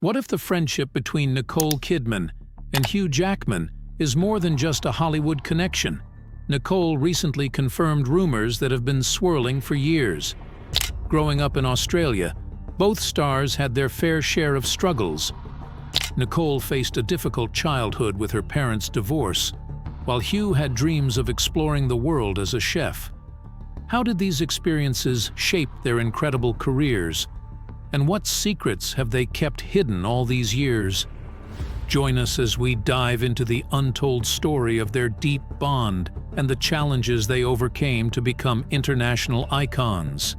What if the friendship between Nicole Kidman and Hugh Jackman is more than just a Hollywood connection? Nicole recently confirmed rumors that have been swirling for years. Growing up in Australia, both stars had their fair share of struggles. Nicole faced a difficult childhood with her parents' divorce, while Hugh had dreams of exploring the world as a chef. How did these experiences shape their incredible careers? And what secrets have they kept hidden all these years? Join us as we dive into the untold story of their deep bond and the challenges they overcame to become international icons.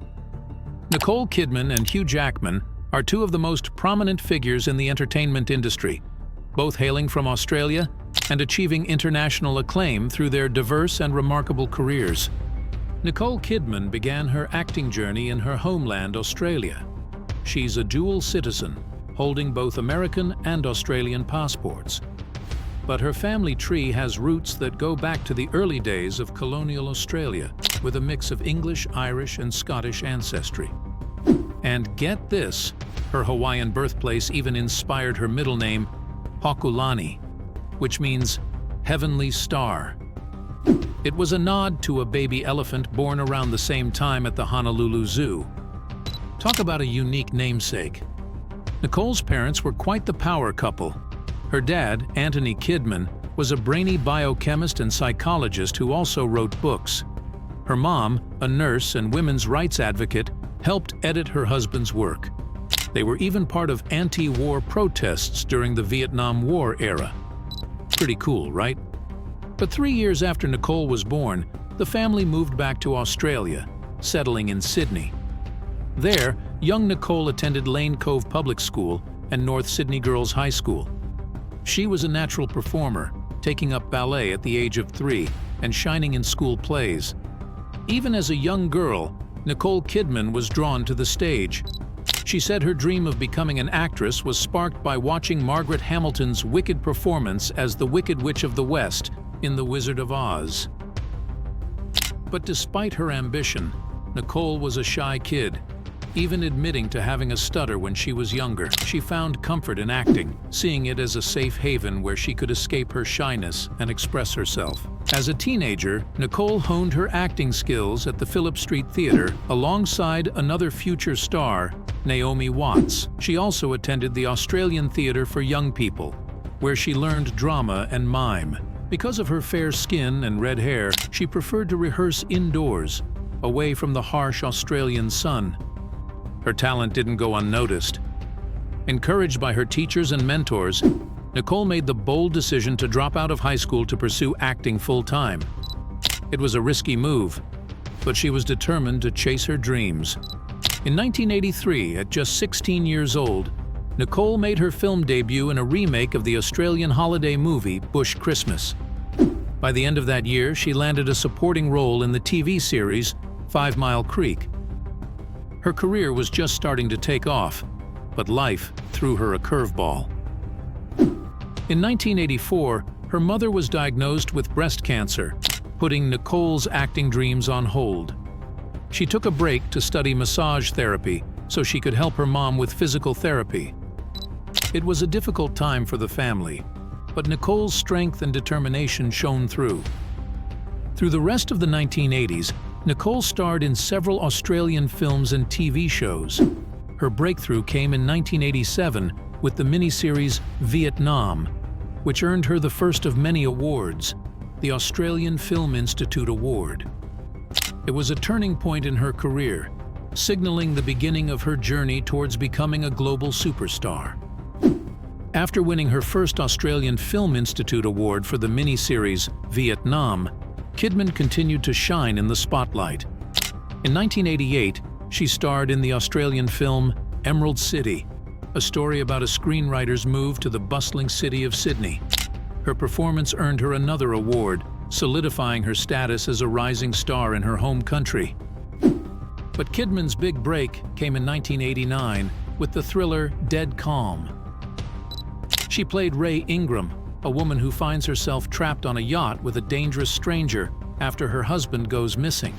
Nicole Kidman and Hugh Jackman are two of the most prominent figures in the entertainment industry, both hailing from Australia and achieving international acclaim through their diverse and remarkable careers. Nicole Kidman began her acting journey in her homeland, Australia. She's a dual citizen, holding both American and Australian passports. But her family tree has roots that go back to the early days of colonial Australia, with a mix of English, Irish, and Scottish ancestry. And get this, her Hawaiian birthplace even inspired her middle name, Hokulani, which means heavenly star. It was a nod to a baby elephant born around the same time at the Honolulu Zoo. Talk about a unique namesake. Nicole's parents were quite the power couple. Her dad, Anthony Kidman, was a brainy biochemist and psychologist who also wrote books. Her mom, a nurse and women's rights advocate, helped edit her husband's work. They were even part of anti-war protests during the Vietnam War era. Pretty cool, right? But 3 years after Nicole was born, the family moved back to Australia, settling in Sydney. There, young Nicole attended Lane Cove Public School and North Sydney Girls High School. She was a natural performer, taking up ballet at the age of 3 and shining in school plays. Even as a young girl, Nicole Kidman was drawn to the stage. She said her dream of becoming an actress was sparked by watching Margaret Hamilton's wicked performance as the Wicked Witch of the West in The Wizard of Oz. But despite her ambition, Nicole was a shy kid. Even admitting to having a stutter when she was younger, she found comfort in acting, seeing it as a safe haven where she could escape her shyness and express herself. As a teenager, Nicole honed her acting skills at the Phillip Street Theatre alongside another future star, Naomi Watts. She also attended the Australian Theatre for Young People, where she learned drama and mime. Because of her fair skin and red hair, she preferred to rehearse indoors, away from the harsh Australian sun. Her talent didn't go unnoticed. Encouraged by her teachers and mentors, Nicole made the bold decision to drop out of high school to pursue acting full-time. It was a risky move, but she was determined to chase her dreams. In 1983, at just 16 years old, Nicole made her film debut in a remake of the Australian holiday movie Bush Christmas. By the end of that year, she landed a supporting role in the TV series 5 Mile Creek. Her career was just starting to take off, but life threw her a curveball. In 1984, her mother was diagnosed with breast cancer, putting Nicole's acting dreams on hold. She took a break to study massage therapy so she could help her mom with physical therapy. It was a difficult time for the family, but Nicole's strength and determination shone through. Through the rest of the 1980s, Nicole starred in several Australian films and TV shows. Her breakthrough came in 1987 with the miniseries Vietnam, which earned her the first of many awards, the Australian Film Institute Award. It was a turning point in her career, signaling the beginning of her journey towards becoming a global superstar. After winning her first Australian Film Institute Award for the miniseries Vietnam, Kidman continued to shine in the spotlight. In 1988, she starred in the Australian film Emerald City, a story about a screenwriter's move to the bustling city of Sydney. Her performance earned her another award, solidifying her status as a rising star in her home country. But Kidman's big break came in 1989 with the thriller Dead Calm. She played Ray Ingram, a woman who finds herself trapped on a yacht with a dangerous stranger after her husband goes missing.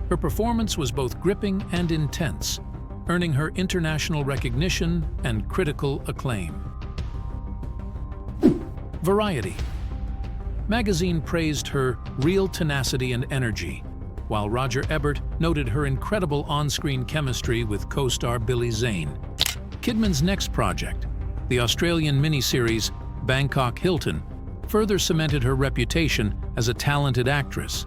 Her performance was both gripping and intense, earning her international recognition and critical acclaim. Variety magazine praised her real tenacity and energy, while Roger Ebert noted her incredible on-screen chemistry with co-star Billy Zane. Kidman's next project, the Australian miniseries Bangkok Hilton, further cemented her reputation as a talented actress.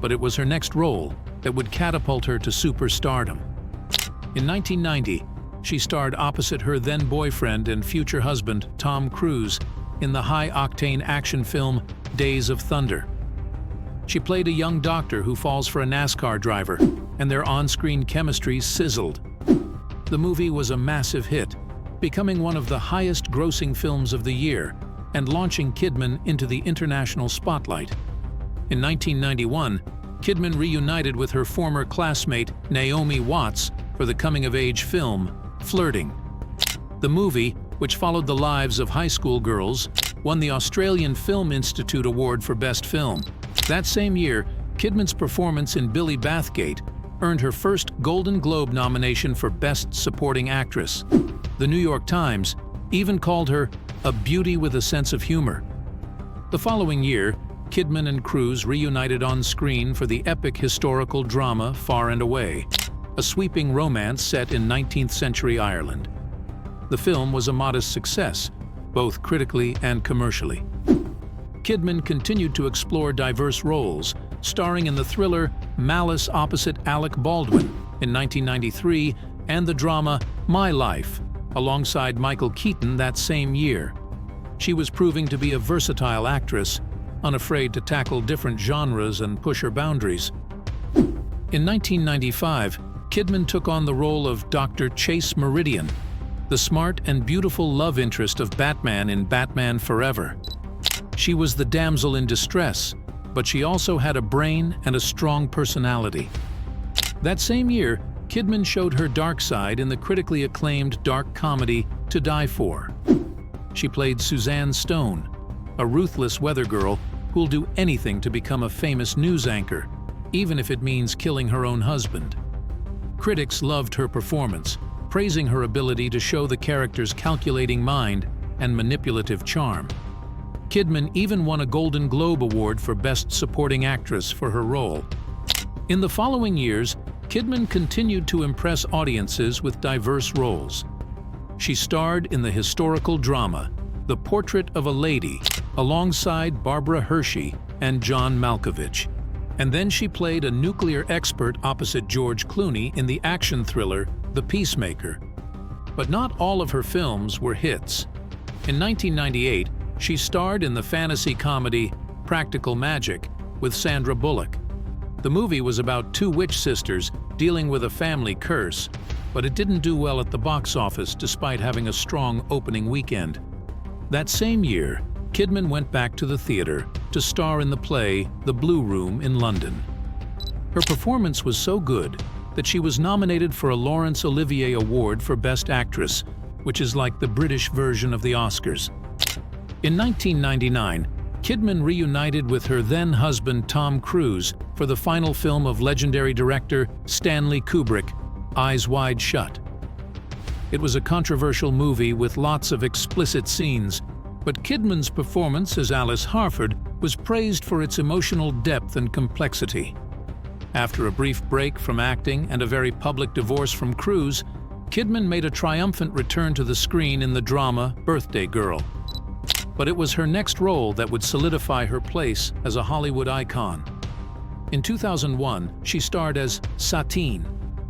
But it was her next role that would catapult her to superstardom. In 1990, she starred opposite her then-boyfriend and future husband, Tom Cruise, in the high-octane action film Days of Thunder. She played a young doctor who falls for a NASCAR driver, and their on-screen chemistry sizzled. The movie was a massive hit, becoming one of the highest-grossing films of the year and launching Kidman into the international spotlight. In 1991, Kidman reunited with her former classmate Naomi Watts for the coming-of-age film Flirting. The movie, which followed the lives of high school girls, won the Australian Film Institute Award for Best Film. That same year, Kidman's performance in Billy Bathgate earned her first Golden Globe nomination for Best Supporting Actress. The New York Times even called her a beauty with a sense of humor. The following year, Kidman and Cruise reunited on screen for the epic historical drama Far and Away, a sweeping romance set in 19th century Ireland. The film was a modest success, both critically and commercially. Kidman continued to explore diverse roles, starring in the thriller Malice opposite Alec Baldwin in 1993 and the drama My Life, alongside Michael Keaton that same year. She was proving to be a versatile actress, unafraid to tackle different genres and push her boundaries. In 1995, Kidman took on the role of Dr. Chase Meridian, the smart and beautiful love interest of Batman in Batman Forever. She was the damsel in distress, but she also had a brain and a strong personality. That same year, Kidman showed her dark side in the critically acclaimed dark comedy To Die For. She played Suzanne Stone, a ruthless weather girl who'll do anything to become a famous news anchor, even if it means killing her own husband. Critics loved her performance, praising her ability to show the character's calculating mind and manipulative charm. Kidman even won a Golden Globe Award for Best Supporting Actress for her role. In the following years, Kidman continued to impress audiences with diverse roles. She starred in the historical drama The Portrait of a Lady alongside Barbara Hershey and John Malkovich. And then she played a nuclear expert opposite George Clooney in the action thriller The Peacemaker. But not all of her films were hits. In 1998, she starred in the fantasy comedy Practical Magic with Sandra Bullock. The movie was about two witch sisters dealing with a family curse, but it didn't do well at the box office despite having a strong opening weekend. That same year, Kidman went back to the theater to star in the play The Blue Room in London. Her performance was so good that she was nominated for a Laurence Olivier Award for Best Actress, which is like the British version of the Oscars. In 1999, Kidman reunited with her then-husband Tom Cruise for the final film of legendary director Stanley Kubrick, Eyes Wide Shut. It was a controversial movie with lots of explicit scenes, but Kidman's performance as Alice Harford was praised for its emotional depth and complexity. After a brief break from acting and a very public divorce from Cruise, Kidman made a triumphant return to the screen in the drama Birthday Girl. But it was her next role that would solidify her place as a Hollywood icon. In 2001, she starred as Satine,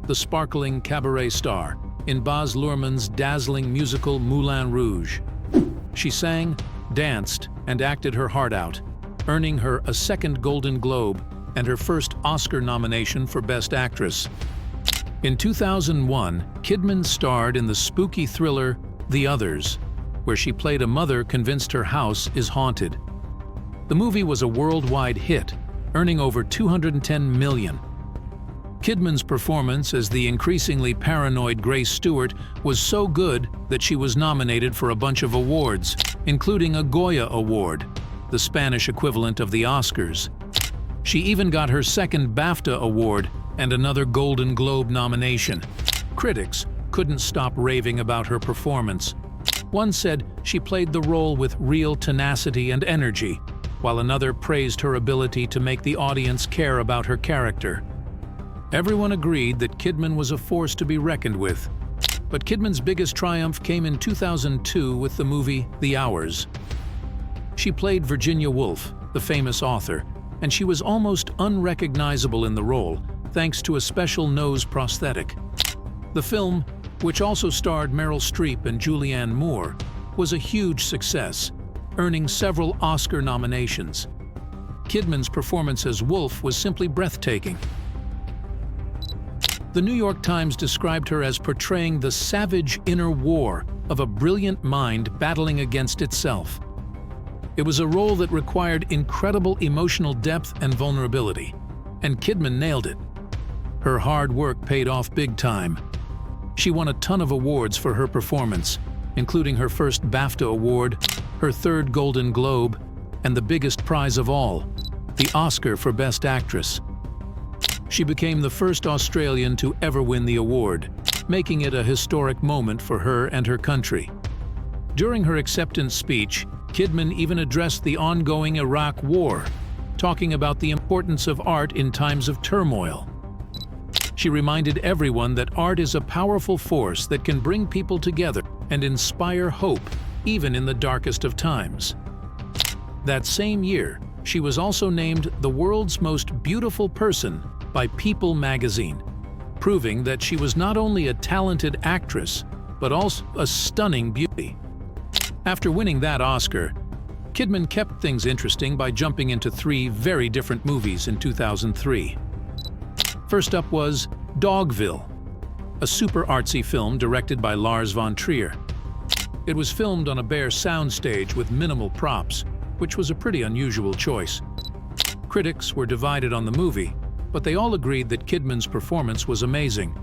the sparkling cabaret star, in Baz Luhrmann's dazzling musical Moulin Rouge. She sang, danced, and acted her heart out, earning her a second Golden Globe and her first Oscar nomination for Best Actress. In 2001, Kidman starred in the spooky thriller The Others, where she played a mother convinced her house is haunted. The movie was a worldwide hit, earning over $210 million. Kidman's performance as the increasingly paranoid Grace Stewart was so good that she was nominated for a bunch of awards, including a Goya Award, the Spanish equivalent of the Oscars. She even got her second BAFTA award and another Golden Globe nomination. Critics couldn't stop raving about her performance. One said she played the role with real tenacity and energy, while another praised her ability to make the audience care about her character. Everyone agreed that Kidman was a force to be reckoned with. But Kidman's biggest triumph came in 2002 with the movie The Hours. She played Virginia Woolf, the famous author, and she was almost unrecognizable in the role, thanks to a special nose prosthetic. The film, which also starred Meryl Streep and Julianne Moore, was a huge success, earning several Oscar nominations. Kidman's performance as Woolf was simply breathtaking. The New York Times described her as portraying the savage inner war of a brilliant mind battling against itself. It was a role that required incredible emotional depth and vulnerability, and Kidman nailed it. Her hard work paid off big time. She won a ton of awards for her performance, including her first BAFTA award, her third Golden Globe, and the biggest prize of all, the Oscar for Best Actress. She became the first Australian to ever win the award, making it a historic moment for her and her country. During her acceptance speech, Kidman even addressed the ongoing Iraq War, talking about the importance of art in times of turmoil. She reminded everyone that art is a powerful force that can bring people together and inspire hope, even in the darkest of times. That same year, she was also named the world's most beautiful person by People magazine, proving that she was not only a talented actress, but also a stunning beauty. After winning that Oscar, Kidman kept things interesting by jumping into 3 very different movies in 2003. First up was Dogville, a super artsy film directed by Lars von Trier. It was filmed on a bare soundstage with minimal props, which was a pretty unusual choice. Critics were divided on the movie, but they all agreed that Kidman's performance was amazing.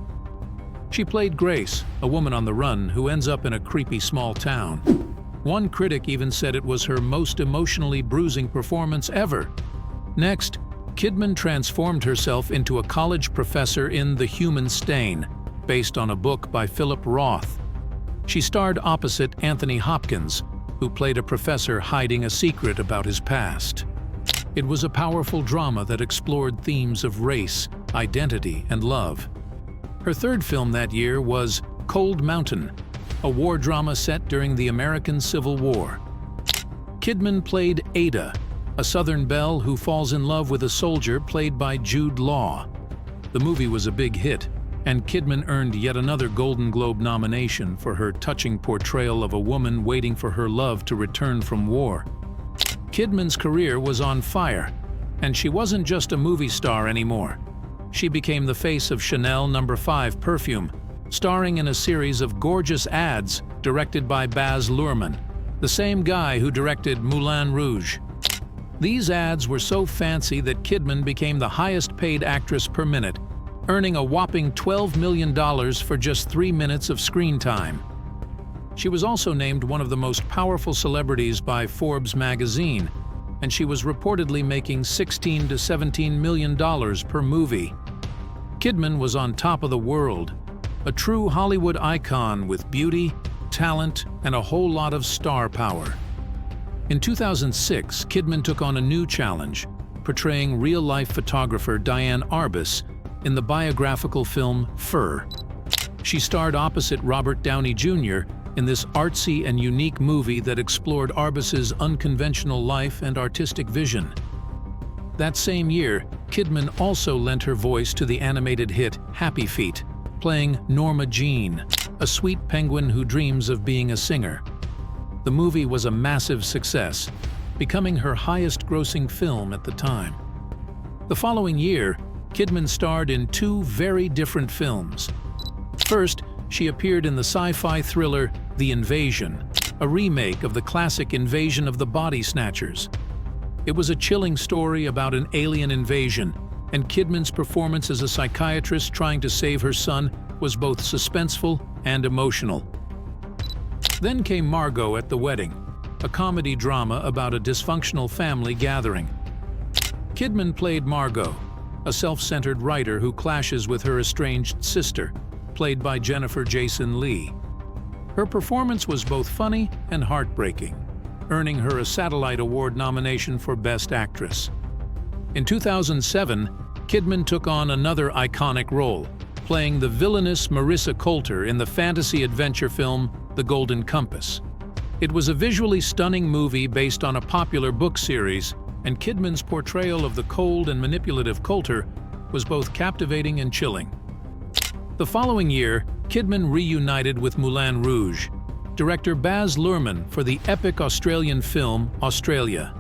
She played Grace, a woman on the run who ends up in a creepy small town. One critic even said it was her most emotionally bruising performance ever. Next, Kidman transformed herself into a college professor in The Human Stain, based on a book by Philip Roth. She starred opposite Anthony Hopkins, who played a professor hiding a secret about his past. It was a powerful drama that explored themes of race, identity, and love. Her third film that year was Cold Mountain, a war drama set during the American Civil War. Kidman played Ada, a Southern belle who falls in love with a soldier played by Jude Law. The movie was a big hit, and Kidman earned yet another Golden Globe nomination for her touching portrayal of a woman waiting for her love to return from war. Kidman's career was on fire, and she wasn't just a movie star anymore. She became the face of Chanel No. 5 perfume, starring in a series of gorgeous ads directed by Baz Luhrmann, the same guy who directed Moulin Rouge. These ads were so fancy that Kidman became the highest-paid actress per minute, earning a whopping $12 million for just 3 minutes of screen time. She was also named one of the most powerful celebrities by Forbes magazine, and she was reportedly making $16 to $17 million per movie. Kidman was on top of the world, a true Hollywood icon with beauty, talent, and a whole lot of star power. In 2006, Kidman took on a new challenge, portraying real-life photographer Diane Arbus in the biographical film Fur. She starred opposite Robert Downey Jr. in this artsy and unique movie that explored Arbus's unconventional life and artistic vision. That same year, Kidman also lent her voice to the animated hit Happy Feet, playing Norma Jean, a sweet penguin who dreams of being a singer. The movie was a massive success, becoming her highest-grossing film at the time. The following year, Kidman starred in 2 very different films. First, she appeared in the sci-fi thriller The Invasion, a remake of the classic Invasion of the Body Snatchers. It was a chilling story about an alien invasion, and Kidman's performance as a psychiatrist trying to save her son was both suspenseful and emotional. Then came Margot at the Wedding, a comedy drama about a dysfunctional family gathering. Kidman played Margot, a self-centered writer who clashes with her estranged sister, played by Jennifer Jason Leigh. Her performance was both funny and heartbreaking, earning her a Satellite Award nomination for Best Actress. In 2007, Kidman took on another iconic role, playing the villainous Marissa Coulter in the fantasy adventure film The Golden Compass. It was a visually stunning movie based on a popular book series, and Kidman's portrayal of the cold and manipulative Coulter was both captivating and chilling. The following year, Kidman reunited with Moulin Rouge director Baz Luhrmann for the epic Australian film Australia.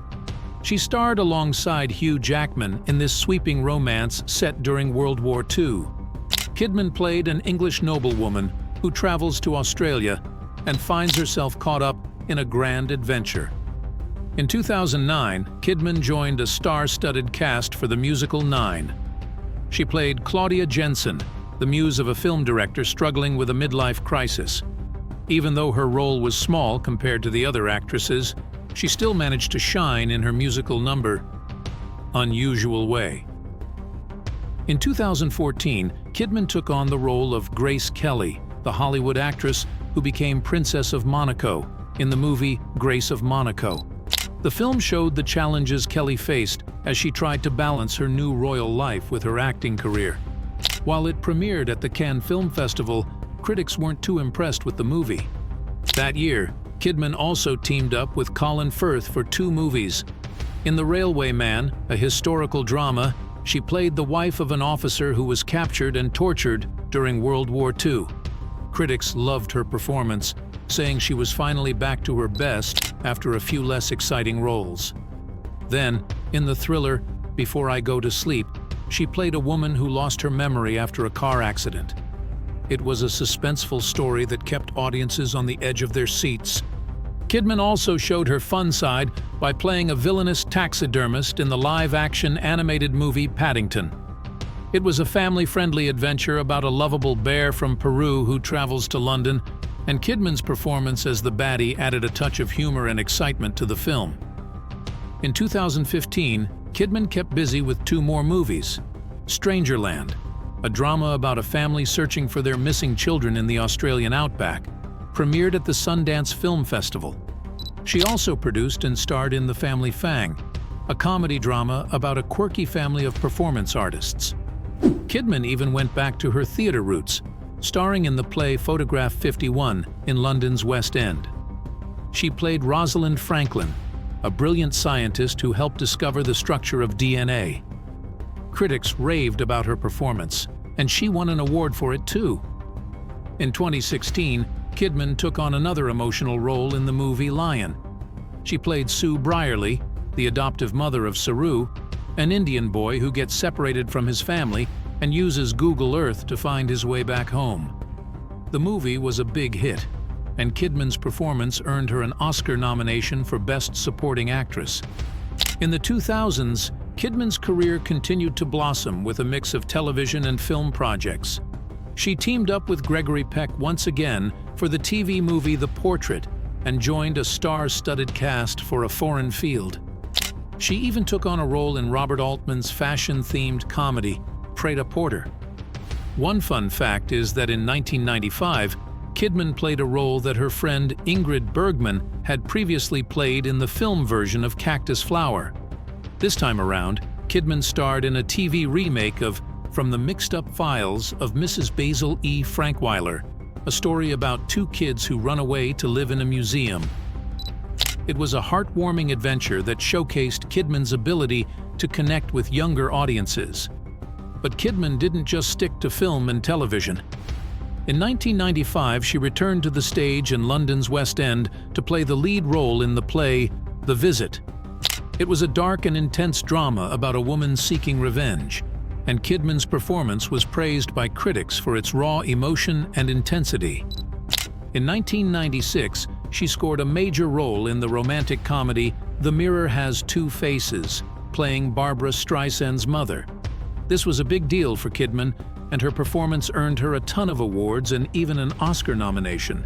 She starred alongside Hugh Jackman in this sweeping romance set during World War II. Kidman played an English noblewoman who travels to Australia and finds herself caught up in a grand adventure. In 2009, Kidman joined a star-studded cast for the musical Nine. She played Claudia Jensen, the muse of a film director struggling with a midlife crisis. Even though her role was small compared to the other actresses, she still managed to shine in her musical number, Unusual Way. In 2014, Kidman took on the role of Grace Kelly, the Hollywood actress who became Princess of Monaco in the movie Grace of Monaco. The film showed the challenges Kelly faced as she tried to balance her new royal life with her acting career. While it premiered at the Cannes Film Festival, critics weren't too impressed with the movie. That year, Kidman also teamed up with Colin Firth for 2 movies. In The Railway Man, a historical drama, she played the wife of an officer who was captured and tortured during World War II. Critics loved her performance, saying she was finally back to her best after a few less exciting roles. Then, in the thriller Before I Go to Sleep, she played a woman who lost her memory after a car accident. It was a suspenseful story that kept audiences on the edge of their seats. Kidman also showed her fun side by playing a villainous taxidermist in the live-action animated movie Paddington. It was a family-friendly adventure about a lovable bear from Peru who travels to London, and Kidman's performance as the baddie added a touch of humor and excitement to the film. In 2015, Kidman kept busy with 2 more movies. Strangerland, a drama about a family searching for their missing children in the Australian outback, premiered at the Sundance Film Festival. She also produced and starred in The Family Fang, a comedy drama about a quirky family of performance artists. Kidman even went back to her theatre roots, starring in the play Photograph 51 in London's West End. She played Rosalind Franklin, a brilliant scientist who helped discover the structure of DNA. Critics raved about her performance, and she won an award for it too. In 2016, Kidman took on another emotional role in the movie Lion. She played Sue Brierley, the adoptive mother of Saru, an Indian boy who gets separated from his family and uses Google Earth to find his way back home. The movie was a big hit, and Kidman's performance earned her an Oscar nomination for Best Supporting Actress. In the 2000s, Kidman's career continued to blossom with a mix of television and film projects. She teamed up with Gregory Peck once again for the TV movie The Portrait and joined a star-studded cast for A Foreign Field. She even took on a role in Robert Altman's fashion-themed comedy, Pret-a-Porter. One fun fact is that in 1995, Kidman played a role that her friend Ingrid Bergman had previously played in the film version of Cactus Flower. This time around, Kidman starred in a TV remake of From the Mixed-Up Files of Mrs. Basil E. Frankweiler, a story about 2 kids who run away to live in a museum. It was a heartwarming adventure that showcased Kidman's ability to connect with younger audiences. But Kidman didn't just stick to film and television. In 1995, she returned to the stage in London's West End to play the lead role in the play The Visit. It was a dark and intense drama about a woman seeking revenge, and Kidman's performance was praised by critics for its raw emotion and intensity. In 1996, she scored a major role in the romantic comedy The Mirror Has Two Faces, playing Barbra Streisand's mother. This was a big deal for Kidman, and her performance earned her a ton of awards and even an Oscar nomination.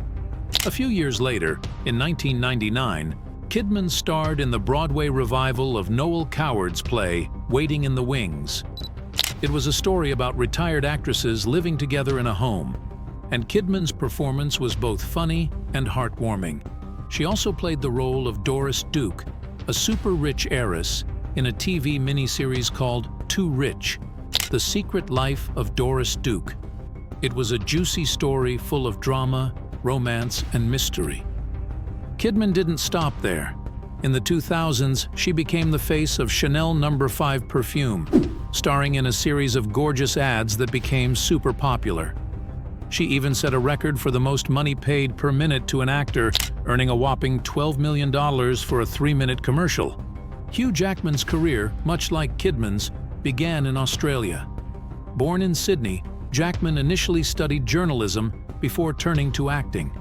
A few years later, in 1999, Kidman starred in the Broadway revival of Noel Coward's play Waiting in the Wings. It was a story about retired actresses living together in a home, and Kidman's performance was both funny and heartwarming. She also played the role of Doris Duke, a super-rich heiress, in a TV miniseries called Too Rich: The Secret Life of Doris Duke. It was a juicy story full of drama, romance, and mystery. Kidman didn't stop there. In the 2000s, she became the face of Chanel No. 5 perfume, starring in a series of gorgeous ads that became super popular. She even set a record for the most money paid per minute to an actor, earning a whopping $12 million for a 3-minute commercial. Hugh Jackman's career, much like Kidman's, began in Australia. Born in Sydney, Jackman initially studied journalism before turning to acting.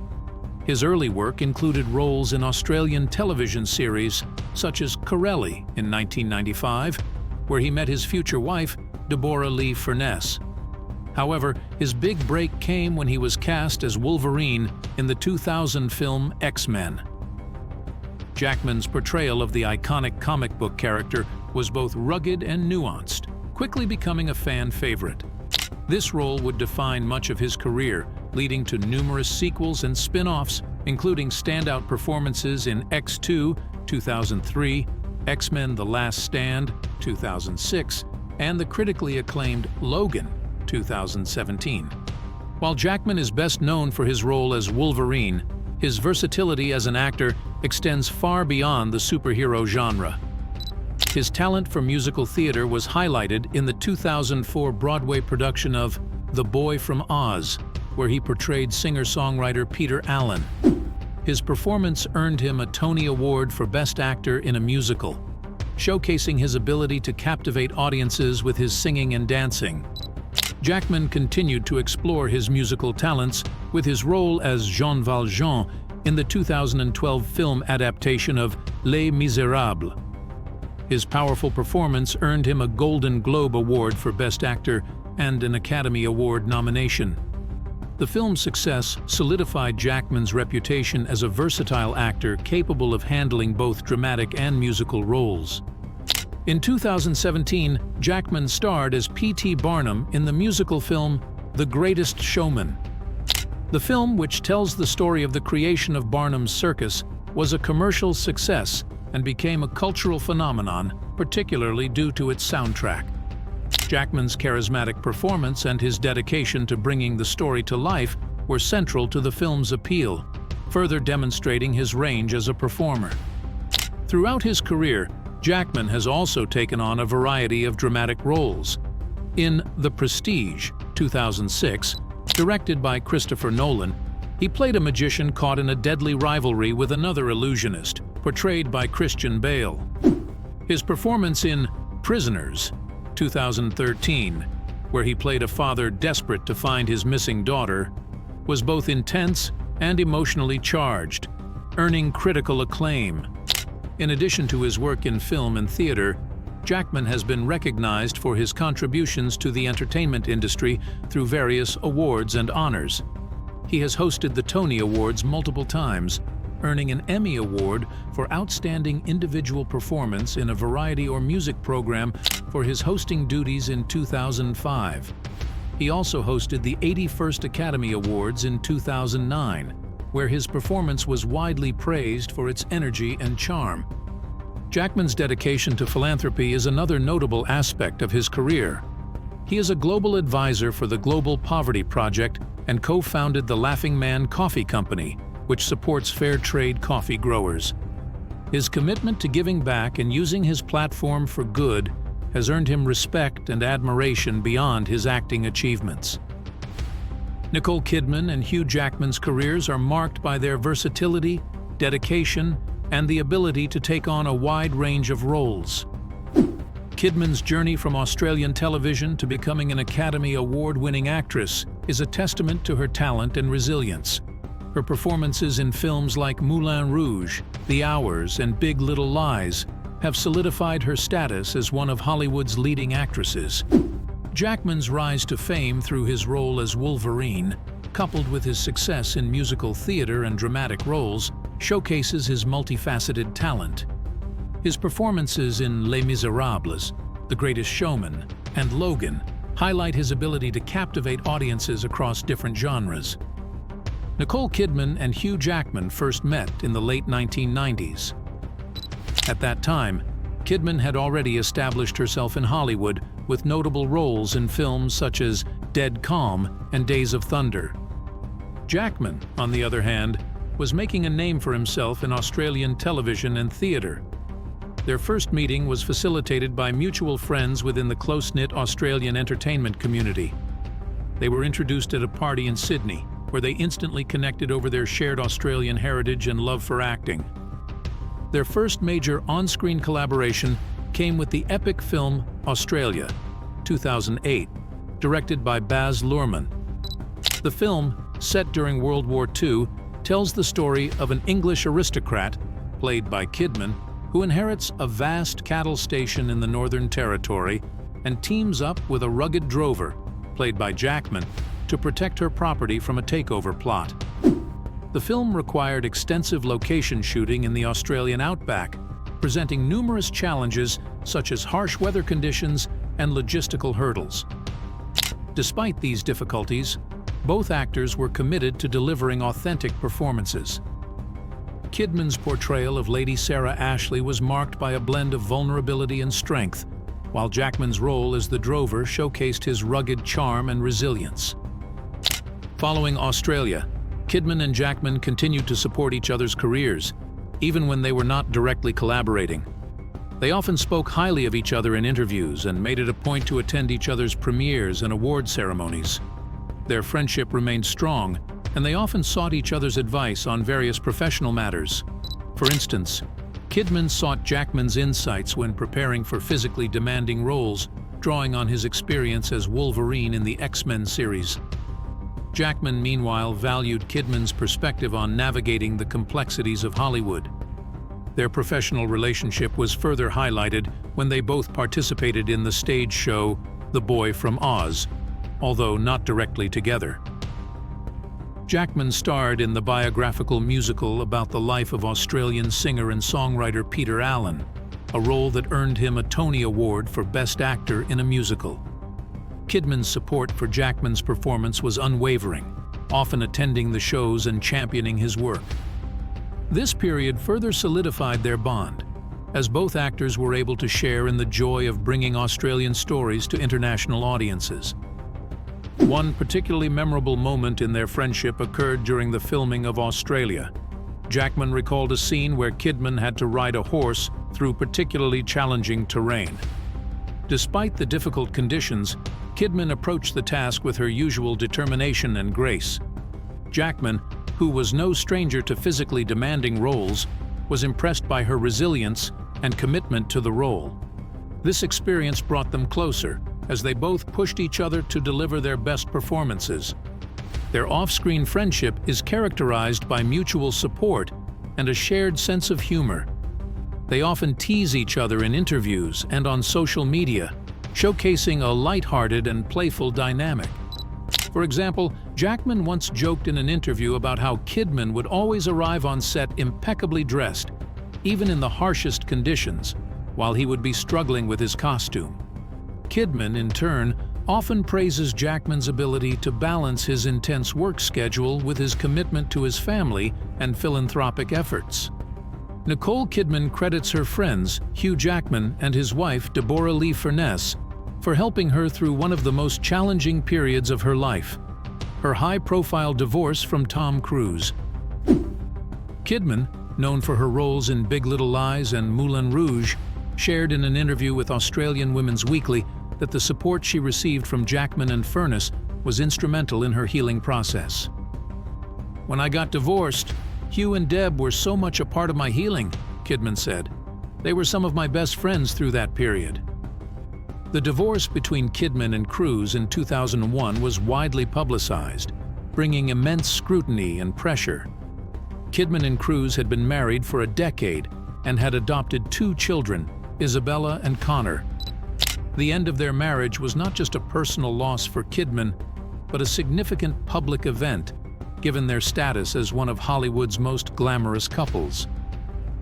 His early work included roles in Australian television series such as Corelli in 1995, where he met his future wife, Deborah Lee Furness. However, his big break came when he was cast as Wolverine in the 2000 film X-Men. Jackman's portrayal of the iconic comic book character was both rugged and nuanced, quickly becoming a fan favorite. This role would define much of his career, leading to numerous sequels and spin-offs, including standout performances in X2, 2003, X-Men: The Last Stand, 2006, and the critically acclaimed Logan, 2017. While Jackman is best known for his role as Wolverine, his versatility as an actor extends far beyond the superhero genre. His talent for musical theater was highlighted in the 2004 Broadway production of The Boy from Oz, where he portrayed singer-songwriter Peter Allen. His performance earned him a Tony Award for Best Actor in a Musical, showcasing his ability to captivate audiences with his singing and dancing. Jackman continued to explore his musical talents with his role as Jean Valjean in the 2012 film adaptation of Les Misérables. His powerful performance earned him a Golden Globe Award for Best Actor and an Academy Award nomination. The film's success solidified Jackman's reputation as a versatile actor capable of handling both dramatic and musical roles. In 2017, Jackman starred as P.T. Barnum in the musical film The Greatest Showman. The film, which tells the story of the creation of Barnum's circus, was a commercial success and became a cultural phenomenon, particularly due to its soundtrack. Jackman's charismatic performance and his dedication to bringing the story to life were central to the film's appeal, further demonstrating his range as a performer. Throughout his career, Jackman has also taken on a variety of dramatic roles. In The Prestige, 2006, directed by Christopher Nolan, he played a magician caught in a deadly rivalry with another illusionist, portrayed by Christian Bale. His performance in Prisoners, 2013, where he played a father desperate to find his missing daughter, was both intense and emotionally charged, earning critical acclaim. In addition to his work in film and theater, Jackman has been recognized for his contributions to the entertainment industry through various awards and honors. He has hosted the Tony Awards multiple times, earning an Emmy Award for Outstanding Individual Performance in a Variety or Music Program for his hosting duties in 2005. He also hosted the 81st Academy Awards in 2009, where his performance was widely praised for its energy and charm. Jackman's dedication to philanthropy is another notable aspect of his career. He is a global advisor for the Global Poverty Project and co-founded the Laughing Man Coffee Company, which supports fair trade coffee growers. His commitment to giving back and using his platform for good has earned him respect and admiration beyond his acting achievements. Nicole Kidman and Hugh Jackman's careers are marked by their versatility, dedication, and the ability to take on a wide range of roles. Kidman's journey from Australian television to becoming an Academy Award-winning actress is a testament to her talent and resilience. Her performances in films like Moulin Rouge, The Hours, and Big Little Lies have solidified her status as one of Hollywood's leading actresses. Jackman's rise to fame through his role as Wolverine, coupled with his success in musical theater and dramatic roles, showcases his multifaceted talent. His performances in Les Misérables, The Greatest Showman, and Logan highlight his ability to captivate audiences across different genres. Nicole Kidman and Hugh Jackman first met in the late 1990s. At that time, Kidman had already established herself in Hollywood with notable roles in films such as Dead Calm and Days of Thunder. Jackman, on the other hand, was making a name for himself in Australian television and theatre. Their first meeting was facilitated by mutual friends within the close-knit Australian entertainment community. They were introduced at a party in Sydney, where they instantly connected over their shared Australian heritage and love for acting. Their first major on-screen collaboration came with the epic film Australia, 2008, directed by Baz Luhrmann. The film, set during World War II, tells the story of an English aristocrat, played by Kidman, who inherits a vast cattle station in the Northern Territory and teams up with a rugged drover, played by Jackman, to protect her property from a takeover plot. The film required extensive location shooting in the Australian outback, presenting numerous challenges such as harsh weather conditions and logistical hurdles. Despite these difficulties, both actors were committed to delivering authentic performances. Kidman's portrayal of Lady Sarah Ashley was marked by a blend of vulnerability and strength, while Jackman's role as the drover showcased his rugged charm and resilience. Following Australia, Kidman and Jackman continued to support each other's careers, even when they were not directly collaborating. They often spoke highly of each other in interviews and made it a point to attend each other's premieres and award ceremonies. Their friendship remained strong, and they often sought each other's advice on various professional matters. For instance, Kidman sought Jackman's insights when preparing for physically demanding roles, drawing on his experience as Wolverine in the X-Men series. Jackman, meanwhile, valued Kidman's perspective on navigating the complexities of Hollywood. Their professional relationship was further highlighted when they both participated in the stage show The Boy from Oz, although not directly together. Jackman starred in the biographical musical about the life of Australian singer and songwriter Peter Allen, a role that earned him a Tony Award for Best Actor in a Musical. Kidman's support for Jackman's performance was unwavering, often attending the shows and championing his work. This period further solidified their bond, as both actors were able to share in the joy of bringing Australian stories to international audiences. One particularly memorable moment in their friendship occurred during the filming of Australia. Jackman recalled a scene where Kidman had to ride a horse through particularly challenging terrain. Despite the difficult conditions, Kidman approached the task with her usual determination and grace. Jackman, who was no stranger to physically demanding roles, was impressed by her resilience and commitment to the role. This experience brought them closer, as they both pushed each other to deliver their best performances. Their off-screen friendship is characterized by mutual support and a shared sense of humor. They often tease each other in interviews and on social media, showcasing a lighthearted and playful dynamic. For example, Jackman once joked in an interview about how Kidman would always arrive on set impeccably dressed, even in the harshest conditions, while he would be struggling with his costume. Kidman, in turn, often praises Jackman's ability to balance his intense work schedule with his commitment to his family and philanthropic efforts. Nicole Kidman credits her friends, Hugh Jackman and his wife, Deborah Lee Furness, for helping her through one of the most challenging periods of her life, her high-profile divorce from Tom Cruise. Kidman, known for her roles in Big Little Lies and Moulin Rouge, shared in an interview with Australian Women's Weekly that the support she received from Jackman and Furness was instrumental in her healing process. "When I got divorced, Hugh and Deb were so much a part of my healing," Kidman said. "They were some of my best friends through that period." The divorce between Kidman and Cruise in 2001 was widely publicized, bringing immense scrutiny and pressure. Kidman and Cruise had been married for a decade and had adopted 2 children, Isabella and Connor. The end of their marriage was not just a personal loss for Kidman, but a significant public event, given their status as one of Hollywood's most glamorous couples.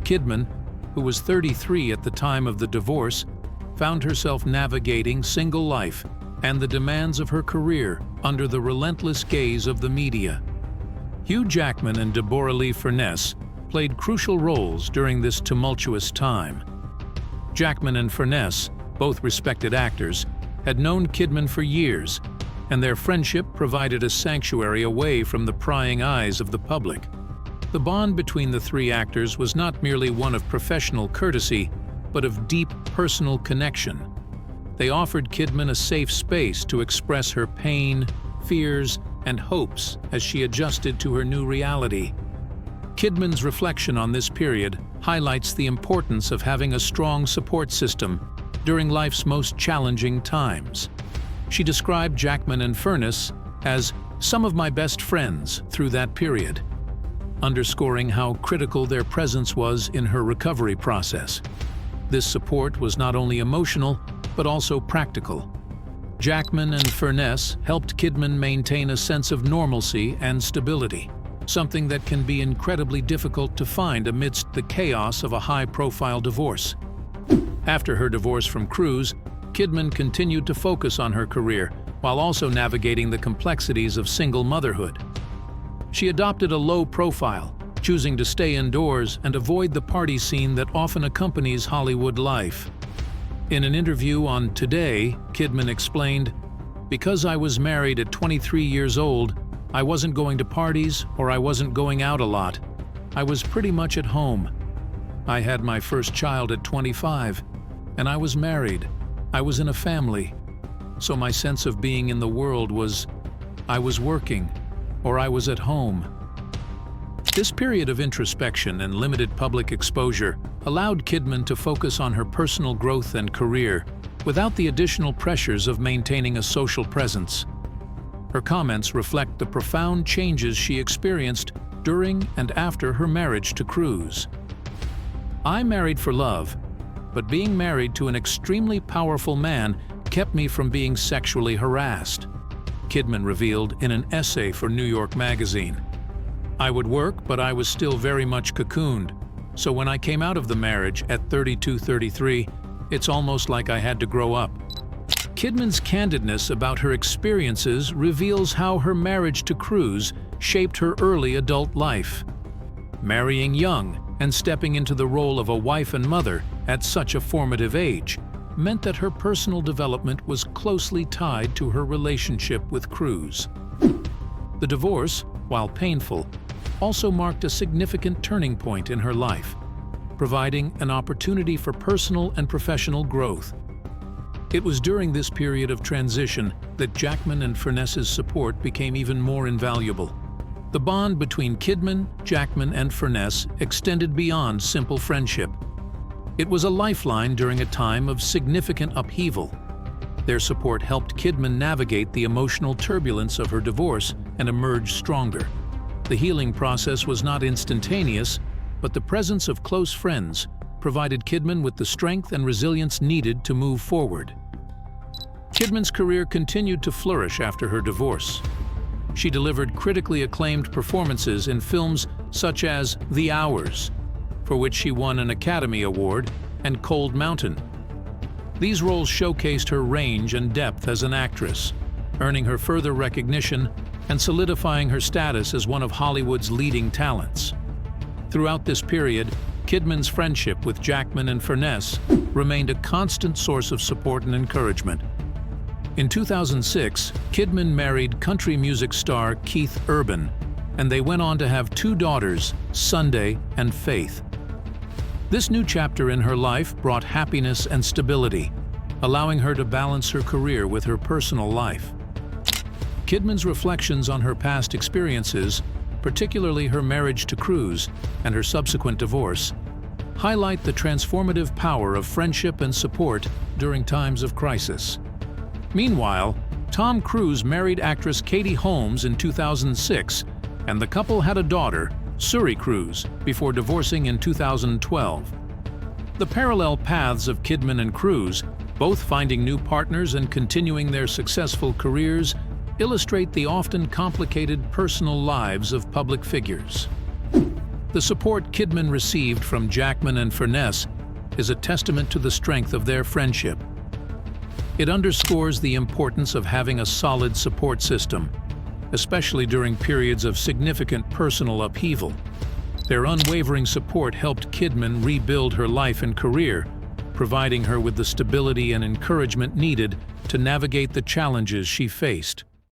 Kidman, who was 33 at the time of the divorce, found herself navigating single life and the demands of her career under the relentless gaze of the media. Hugh Jackman and Deborah Lee Furness played crucial roles during this tumultuous time. Jackman and Furness, both respected actors, had known Kidman for years, and their friendship provided a sanctuary away from the prying eyes of the public. The bond between the three actors was not merely one of professional courtesy, but of deep personal connection. They offered Kidman a safe space to express her pain, fears, and hopes as she adjusted to her new reality. Kidman's reflection on this period highlights the importance of having a strong support system during life's most challenging times. She described Jackman and Furness as some of my best friends through that period, underscoring how critical their presence was in her recovery process. This support was not only emotional, but also practical. Jackman and Furness helped Kidman maintain a sense of normalcy and stability, something that can be incredibly difficult to find amidst the chaos of a high-profile divorce. After her divorce from Cruise, Kidman continued to focus on her career while also navigating the complexities of single motherhood. She adopted a low profile, choosing to stay indoors and avoid the party scene that often accompanies Hollywood life. In an interview on Today, Kidman explained, "Because I was married at 23 years old, I wasn't going to parties or I wasn't going out a lot. I was pretty much at home. I had my first child at 25, and I was married. I was in a family. So my sense of being in the world was, I was working or I was at home." This period of introspection and limited public exposure allowed Kidman to focus on her personal growth and career without the additional pressures of maintaining a social presence. Her comments reflect the profound changes she experienced during and after her marriage to Cruise. "I married for love, but being married to an extremely powerful man kept me from being sexually harassed," Kidman revealed in an essay for New York Magazine. "I would work, but I was still very much cocooned. So when I came out of the marriage at 32-33, it's almost like I had to grow up." Kidman's candidness about her experiences reveals how her marriage to Cruise shaped her early adult life. Marrying young and stepping into the role of a wife and mother at such a formative age meant that her personal development was closely tied to her relationship with Cruise. The divorce, while painful, also marked a significant turning point in her life, providing an opportunity for personal and professional growth. It was during this period of transition that Jackman and Furness's support became even more invaluable. The bond between Kidman, Jackman, and Furness extended beyond simple friendship. It was a lifeline during a time of significant upheaval. Their support helped Kidman navigate the emotional turbulence of her divorce and emerge stronger. The healing process was not instantaneous, but the presence of close friends provided Kidman with the strength and resilience needed to move forward. Kidman's career continued to flourish after her divorce. She delivered critically acclaimed performances in films such as The Hours, for which she won an Academy Award, and Cold Mountain. These roles showcased her range and depth as an actress, earning her further recognition and solidifying her status as one of Hollywood's leading talents. Throughout this period, Kidman's friendship with Jackman and Furness remained a constant source of support and encouragement. In 2006, Kidman married country music star Keith Urban, and they went on to have two daughters, Sunday and Faith. This new chapter in her life brought happiness and stability, allowing her to balance her career with her personal life. Kidman's reflections on her past experiences, particularly her marriage to Cruise and her subsequent divorce, highlight the transformative power of friendship and support during times of crisis. Meanwhile, Tom Cruise married actress Katie Holmes in 2006, and the couple had a daughter, Suri Cruise, before divorcing in 2012. The parallel paths of Kidman and Cruise, both finding new partners and continuing their successful careers, illustrate the often complicated personal lives of public figures. The support Kidman received from Jackman and Furness is a testament to the strength of their friendship. It underscores the importance of having a solid support system, especially during periods of significant personal upheaval. Their unwavering support helped Kidman rebuild her life and career, providing her with the stability and encouragement needed to navigate the challenges she faced.